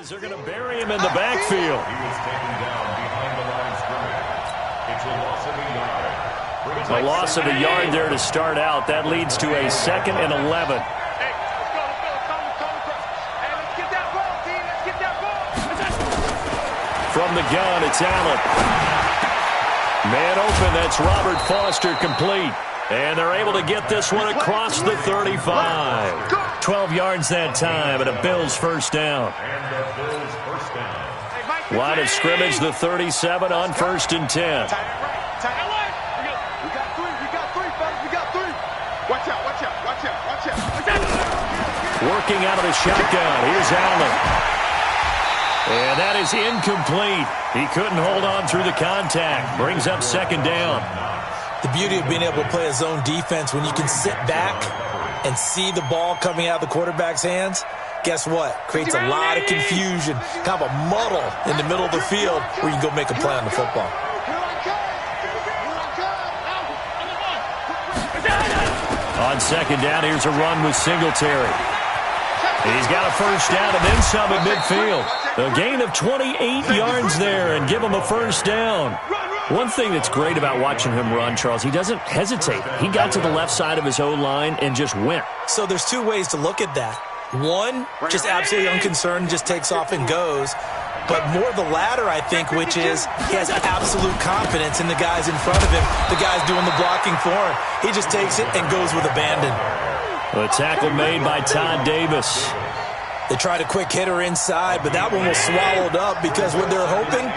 They're going to bury him in the backfield. He was taken down behind the line of scrimmage. It's a loss of a yard. A loss of a yard there to start out. That leads to a 2nd and 11. From the gun, it's Allen. Man open, that's Robert Foster, complete. And they're able to get this one across the 35. 12 yards that time, and a Bills first down. Line of scrimmage, the 37 on 1st and 10. Working out of the shotgun. Here's Allen. And that is incomplete. He couldn't hold on through the contact. Brings up 2nd down. The beauty of being able to play a zone defense when you can sit back and see the ball coming out of the quarterback's hands, guess what? Creates a lot of confusion, kind of a muddle in the middle of the field where you can go make a play on the football. On 2nd down, here's a run with Singletary. He's got a first down and then some at midfield. A gain of 28 yards there and give him a first down. One thing that's great about watching him run, Charles, he doesn't hesitate. He got to the left side of his O-line and just went. So there's two ways to look at that. One, just absolutely unconcerned, just takes off and goes. But more the latter, I think, which is he has absolute confidence in the guys in front of him, the guys doing the blocking for him. He just takes it and goes with abandon. A tackle made by Todd Davis. They tried a quick hitter inside, but that one was swallowed up because what they're hoping,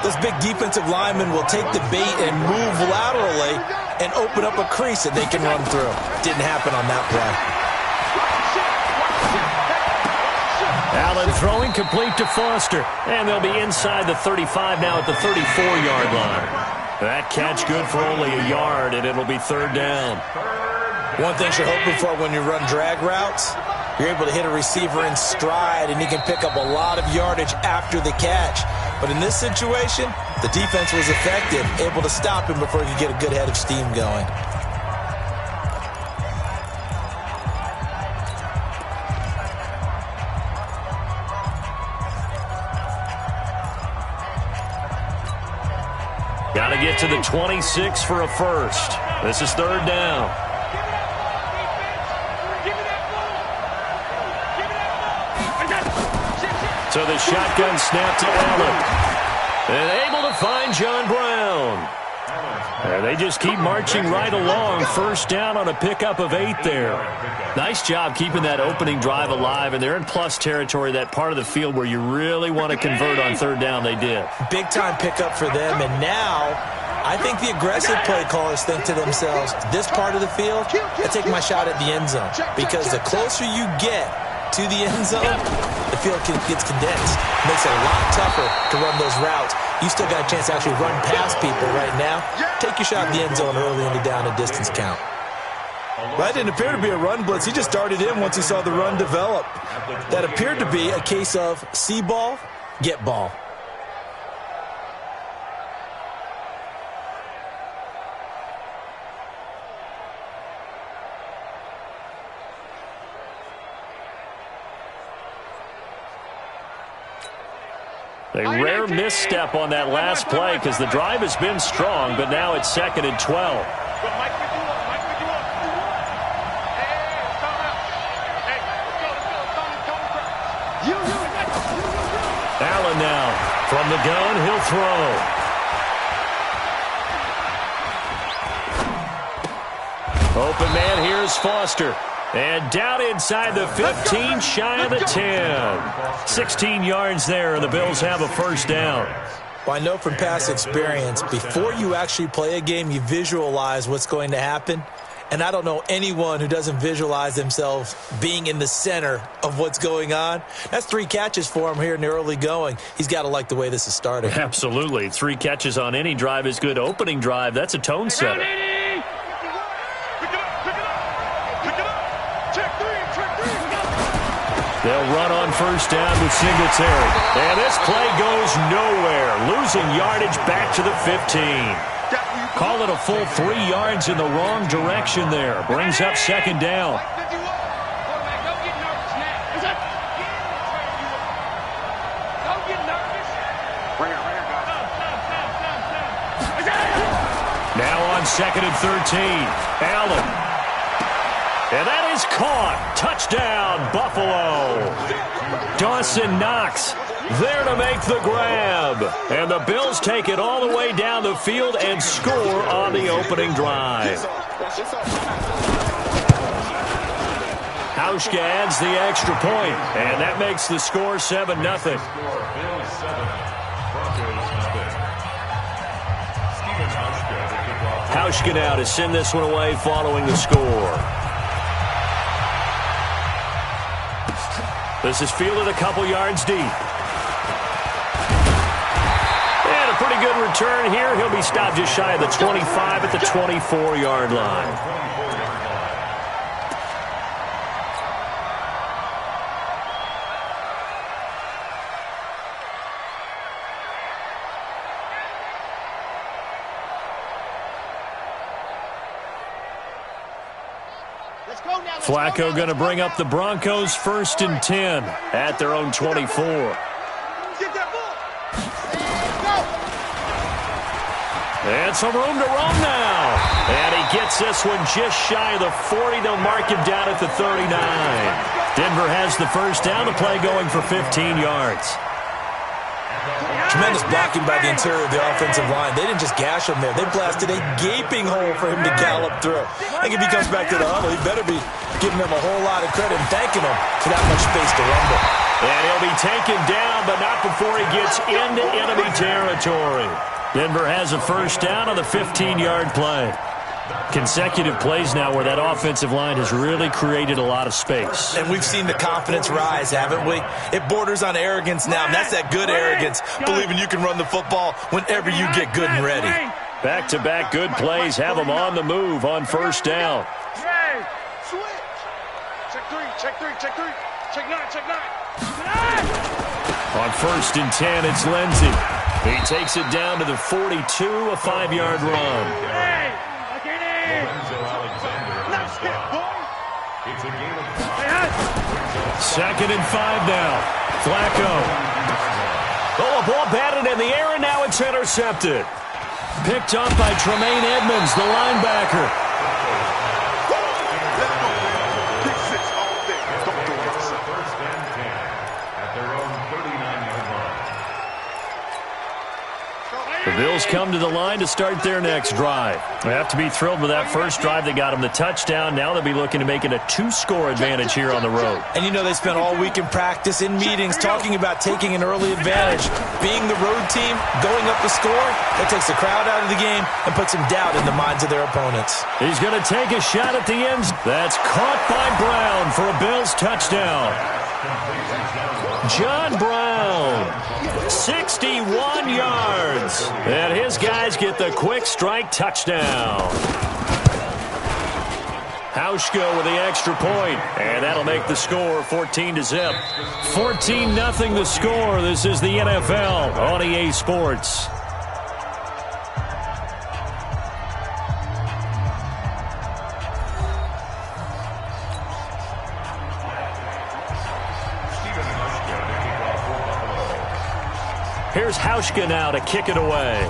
this big defensive lineman will take the bait and move laterally and open up a crease that they can run through. Didn't happen on that play. Allen throwing complete to Foster. And they'll be inside the 35 now at the 34-yard line. That catch good for only a yard, and it'll be 3rd down. One thing you're hoping for when you run drag routes, you're able to hit a receiver in stride, and he can pick up a lot of yardage after the catch. But in this situation, the defense was effective, able to stop him before he could get a good head of steam going. Got to get to the 26 for a first. This is 3rd down. So the shotgun snap to Allen. And able to find John Brown. And they just keep marching right along. First down on a pickup of 8 there. Nice job keeping that opening drive alive. And they're in plus territory, that part of the field where you really want to convert on 3rd down. They did. Big-time pickup for them. And now I think the aggressive play callers think to themselves, this part of the field, I take my shot at the end zone. Because the closer you get to the end zone, the field gets condensed. Makes it a lot tougher to run those routes. You still got a chance to actually run past people right now. Take your shot at the end zone early in the down and distance count. That didn't appear to be a run blitz. He just started in once he saw the run develop. That appeared to be a case of see ball, get ball. A rare misstep on that last play because the drive has been strong, but now it's 2nd and 12. Allen now from the gun, he'll throw. Open man, here's Foster. And down inside the 15, shy of the 10. 16 yards there, and the Bills have a first down. Well, I know from past experience, before you actually play a game, you visualize what's going to happen. And I don't know anyone who doesn't visualize themselves being in the center of what's going on. That's 3 catches for him here in the early going. He's got to like the way this is starting. Absolutely. 3 catches on any drive is good. Opening drive, that's a tone setter. They'll run on first down with Singletary. And this play goes nowhere. Losing yardage back to the 15. Call it a full 3 yards in the wrong direction there. Brings up 2nd down. on 2nd and 13. Allen. And that is caught. Touchdown, Buffalo. Dawson Knox there to make the grab. And the Bills take it all the way down the field and score on the opening drive. Hauschka adds the extra point, and that makes the score 7-0. Hauschka now to send this one away following the score. This is fielded a couple yards deep. And a pretty good return here. He'll be stopped just shy of the 25 at the 24-yard line. Flacco going to bring up the Broncos 1st and 10 at their own 24. And some room to roam now. And he gets this one just shy of the 40. They'll mark him down at the 39. Denver has the first down. The play going for 15 yards. Tremendous blocking by the interior of the offensive line. They didn't just gash him there. They blasted a gaping hole for him to gallop through. I think if he comes back to the huddle, he better be giving them a whole lot of credit and thanking them for that much space to rumble. And he'll be taken down, but not before he gets into enemy territory. Denver has a first down on the 15-yard play. Consecutive plays now where that offensive line has really created a lot of space. And we've seen the confidence rise, haven't we? It borders on arrogance now, and that's that good arrogance, believing you can run the football whenever you get good and ready. Back-to-back good plays have them on the move on first down. On 1st and 10, it's Lindsey. He takes it down to the 42, a 5-yard run. Second and 5 now. Flacco. Oh, a ball batted in the air, and now it's intercepted. Picked up by Tremaine Edmonds, the linebacker. The Bills come to the line to start their next drive. They have to be thrilled with that first drive that got them the touchdown. Now they'll be looking to make it a 2-score advantage here on the road. And you know they spent all week in practice, in meetings, talking about taking an early advantage. Being the road team, going up the score, that takes the crowd out of the game and puts some doubt in the minds of their opponents. He's going to take a shot at the end. That's caught by Brown for a Bills touchdown. John Brown, 61 yards. And his guys get the quick strike touchdown. Hauschka with the extra point, and that'll make the score 14-0. 14-0 the score. This is the NFL on EA Sports. Here's Hauschka now to kick it away.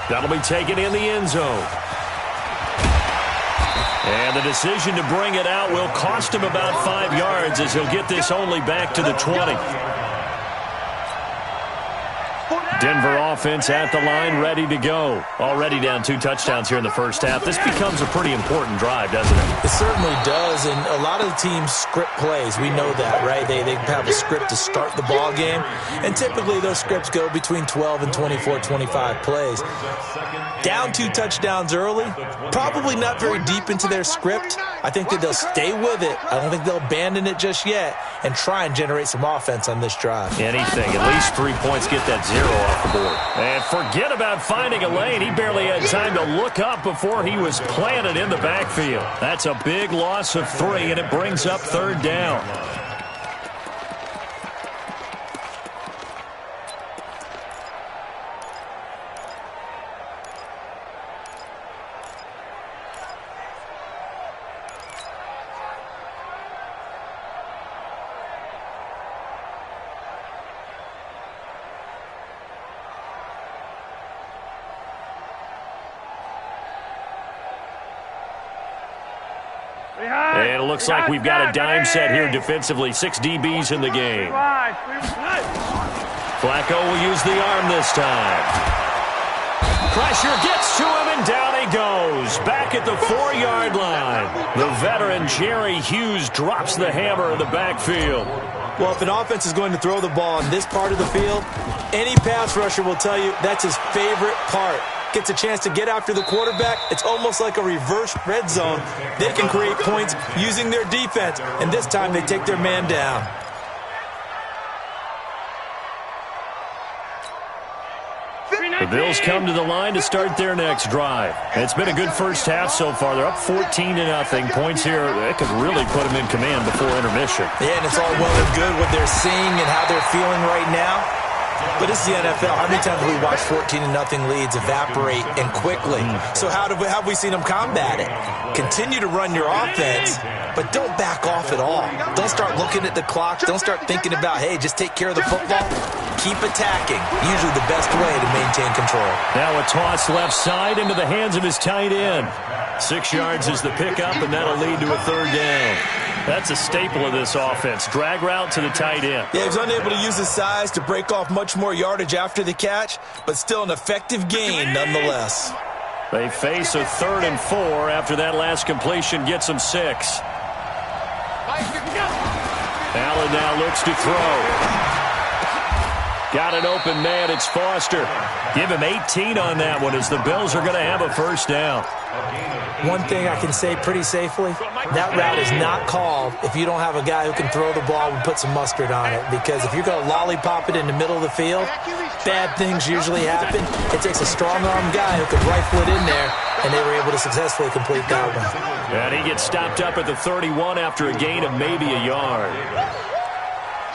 That'll be taken in the end zone. And the decision to bring it out will cost him about 5 yards as he'll get this only back to the 20. Denver offense at the line, ready to go. Already down 2 touchdowns here in the first half. This becomes a pretty important drive, doesn't it? It certainly does, and a lot of the teams script plays. We know that, right? They have a script to start the ball game, and typically those scripts go between 12 and 24, 25 plays. Down 2 touchdowns early, probably not very deep into their script. I think that they'll stay with it. I don't think they'll abandon it just yet and try and generate some offense on this drive. Anything, at least 3 points, get that 0 off the board. And forget about finding a lane. He barely had time to look up before he was planted in the backfield. That's a big loss of 3, and it brings up 3rd down. And it looks like we've got a dime set here defensively. 6 DBs in the game. Flacco will use the arm this time. Pressure gets to him, and down he goes. Back at the 4-yard line. The veteran Jerry Hughes drops the hammer in the backfield. Well, if an offense is going to throw the ball in this part of the field, any pass rusher will tell you that's his favorite part. Gets a chance to get after the quarterback. It's almost like a reverse red zone. They can create points using their defense, and this time they take their man down. The Bills come to the line to start their next drive. It's been a good first half so far. They're up 14-0. Points here, that could really put them in command before intermission. Yeah, and it's all well and good what they're seeing and how they're feeling right now. But this is the NFL. How many times have we watched 14-0 leads evaporate and quickly? So how have we seen them combat it? Continue to run your offense, but don't back off at all. Don't start looking at the clock. Don't start thinking about, hey, just take care of the football. Keep attacking. Usually the best way to maintain control. Now a toss left side into the hands of his tight end. 6 yards is the pickup, and that'll lead to a 3rd down. That's a staple of this offense. Drag route to the tight end. Yeah, he was unable to use his size to break off much more yardage after the catch, but still an effective gain nonetheless. They face a 3rd and 4 after that last completion gets them 6. Allen now looks to throw. Got an open man. It's Foster. Give him 18 on that one as the Bills are going to have a 1st down. One thing I can say pretty safely, that route is not called if you don't have a guy who can throw the ball and put some mustard on it. Because if you're going to lollipop it in the middle of the field, bad things usually happen. It takes a strong-arm guy who can rifle it in there, and they were able to successfully complete that one. And he gets stopped up at the 31 after a gain of maybe a yard.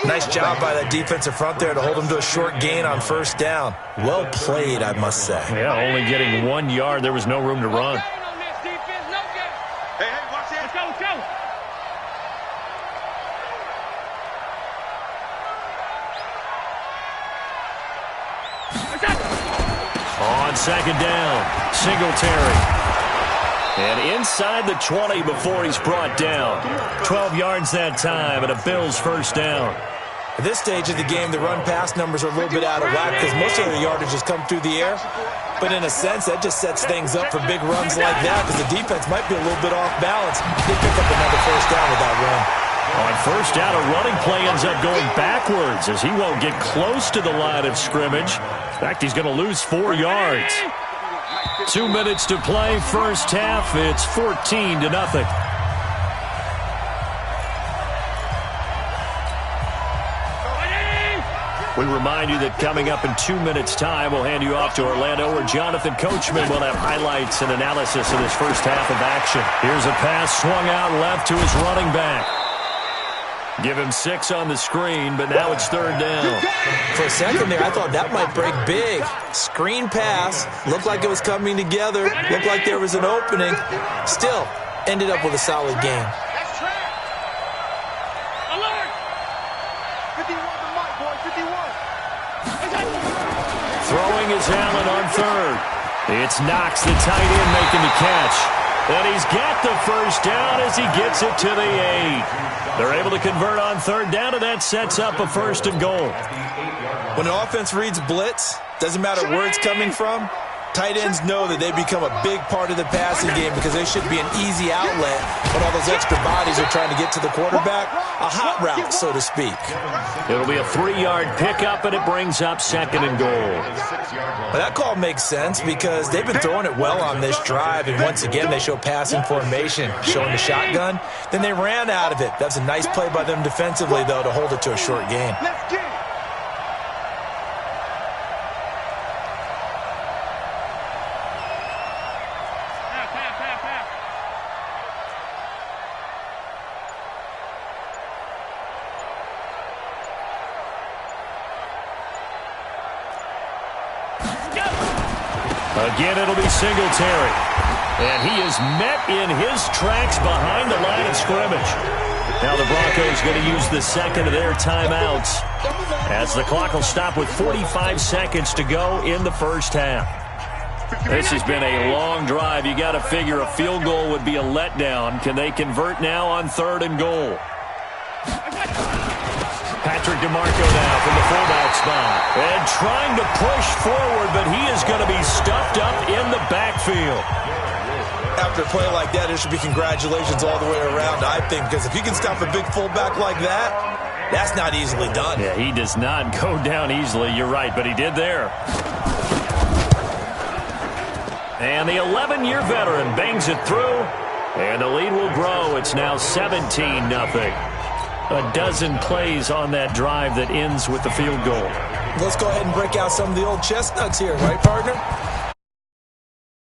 Nice job by that defensive front there to hold him to a short gain on 1st down. Well played, I must say. Yeah, only getting 1 yard. There was no room to run. On 2nd down, Singletary. And inside the 20 before he's brought down. 12 yards that time and a Bills 1st down. At this stage of the game, the run-pass numbers are a little bit out of whack because most of their yardage has come through the air. But in a sense, that just sets things up for big runs like that because the defense might be a little bit off balance. They pick up another 1st down with that run. On 1st down, a running play ends up going backwards as he won't get close to the line of scrimmage. In fact, he's going to lose 4 yards. 2 minutes to play, 1st half. It's 14-0. We remind you that coming up in 2 minutes' time, we'll hand you off to Orlando, where Jonathan Coachman will have highlights and analysis of this 1st half of action. Here's a pass swung out left to his running back. Give him 6 on the screen, but now it's 3rd down. For a second there, I thought that might break big. Screen pass. Looked like it was coming together. Looked like there was an opening. Still, ended up with a solid game. Throwing is Allen on 3rd. It's Knox, the tight end, making the catch. And he's got the 1st down as he gets it to the 8. They're able to convert on 3rd down, and that sets up a 1st and goal. When an offense reads blitz, doesn't matter where it's coming from, tight ends know that they become a big part of the passing game because they should be an easy outlet when all those extra bodies are trying to get to the quarterback. A hot route, so to speak. It'll be a 3-yard pickup, and it brings up 2nd and goal. Well, that call makes sense because they've been throwing it well on this drive, and once again they show passing formation, showing the shotgun. Then they ran out of it. That's a nice play by them defensively, though, to hold it to a short gain. Again, it'll be Singletary. And he is met in his tracks behind the line of scrimmage. Now the Broncos going to use the 2nd of their timeouts as the clock will stop with 45 seconds to go in the 1st half. This has been a long drive. You got to figure a field goal would be a letdown. Can they convert now on 3rd and goal? Patrick DeMarco now from the fullback spot. And trying to push forward, but he is going to be stuffed up in the backfield. After a play like that, there should be congratulations all the way around, I think, because if you can stop a big fullback like that, that's not easily done. Yeah, he does not go down easily. You're right, but he did there. And the 11-year veteran bangs it through, and the lead will grow. It's now 17-0. A dozen plays on that drive that ends with the field goal. Let's go ahead and break out some of the old chestnuts here, right, partner?